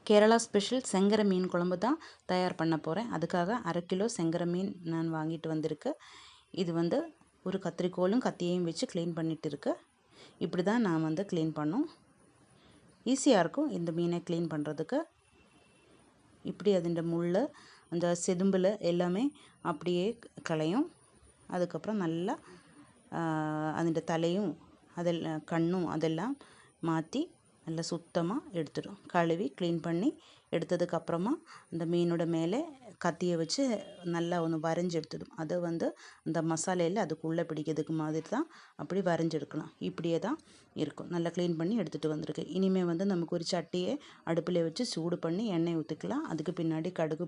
Kerala special Sengarai மீன் குழம்பு தான் தயார் பண்ண போகிறேன். அதுக்காக 1/2 கிலோ செங்கரை மீன் நான் வாங்கிட்டு வந்திருக்கு. இது வந்து ஒரு கத்திரிக்கோலும் கத்தியையும் வச்சு க்ளீன் பண்ணிட்டு இருக்கு. இப்படி தான் நான் வந்து க்ளீன் பண்ணோம். ஈஸியாக இருக்கும் இந்த மீனை க்ளீன் பண்ணுறதுக்கு. இப்படி அதிൻ്റെ முள் அந்த செதும்பில் எல்லாமே அப்படியே களையும். அதுக்கப்புறம் நல்லா அதிൻ്റെ தலையும் அதெல்லாம் கண்ணும் அதெல்லாம் மாற்றி நல்லா சுத்தமாக எடுத்துடும். கழுவி க்ளீன் பண்ணி எடுத்ததுக்கப்புறமா அந்த மீனோட மேலே கத்தியை வச்சு நல்லா ஒன்று வரைஞ்சி எடுத்துடும். அதை வந்து அந்த மசாலையில் அதுக்குள்ளே பிடிக்கிறதுக்கு மாதிரி தான் அப்படி வரைஞ்செடுக்கலாம். இப்படியே தான் இருக்கும். நல்லா க்ளீன் பண்ணி எடுத்துகிட்டு வந்திருக்கு. இனிமேல் வந்து நமக்கு ஒரு சட்டியை அடுப்பில் வச்சு சூடு பண்ணி எண்ணெய் ஊற்றிக்கலாம். அதுக்கு பின்னாடி கடுகு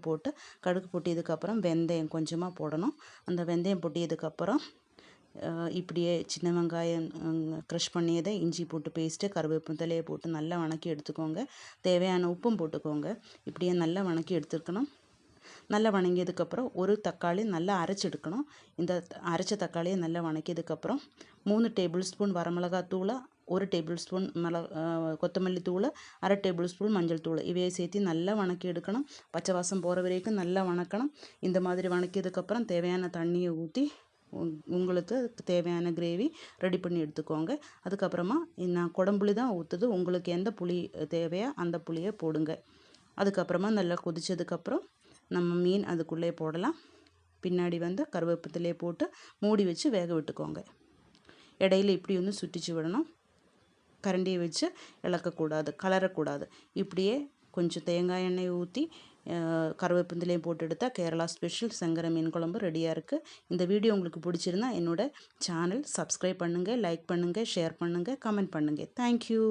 பொட்டியதுக்கப்புறம் வெந்தயம் கொஞ்சமாக போடணும். அந்த வெந்தயம் பொட்டியதுக்கப்புறம் இப்படியே சின்ன வெங்காயம் க்ரஷ் பண்ணியதை இஞ்சி போட்டு பேஸ்ட்டு கருவேப்பிலையை போட்டு நல்லா வணக்கி எடுத்துக்கோங்க. தேவையான உப்பும் போட்டுக்கோங்க. இப்படியே நல்லா வணக்கி எடுத்துக்கணும். நல்லா வணங்கியதுக்கப்புறம் ஒரு தக்காளி நல்லா அரைச்சி எடுக்கணும். இந்த அரைச்ச தக்காளியை நல்லா வணக்கியதுக்கப்புறம் 3 டேபிள் ஸ்பூன் வரமிளகாத்தூள், 1 டேபிள் ஸ்பூன் கொத்தமல்லி தூள், 1/2 டேபிள் ஸ்பூன் மஞ்சள் தூள் இவையை சேர்த்து நல்லா வணக்கி எடுக்கணும். பச்சை வாசம் போகிற வரைக்கும் நல்லா வணக்கணும். இந்த மாதிரி வணக்கியதுக்கப்புறம் தேவையான தண்ணியை ஊற்றி உங்களுக்கு தேவையான கிரேவி ரெடி பண்ணி எடுத்துக்கோங்க. அதுக்கப்புறமா நான் குடம்புளி தான் ஊற்றுது. உங்களுக்கு எந்த புளி தேவையோ அந்த புளியை போடுங்க. அதுக்கப்புறமா நல்லா கொதித்ததுக்கப்புறம் நம்ம மீன் அதுக்குள்ளே போடலாம். பின்னாடி வந்து கருவேப்பிலையை போட்டு மூடி வச்சு வேக விட்டுக்கோங்க. இடையில இப்படி வந்து சுற்றிச்சு விடணும். கரண்டியை வச்சு இளக்கக்கூடாது, கலரக்கூடாது. இப்படியே கொஞ்சம் தேங்காய் எண்ணெய் ஊற்றி கருவேப்பிலையும் போட்டு எடுத்தால் கேரளா ஸ்பெஷல் செங்கரை மீன் குழம்பு ரெடியாக இருக்குது. இந்த வீடியோ உங்களுக்கு பிடிச்சிருந்தா என்னோட சேனல் சப்ஸ்கிரைப் பண்ணுங்கள், லைக் பண்ணுங்கள், ஷேர் பண்ணுங்கள், கமெண்ட் பண்ணுங்கள். தேங்க்யூ.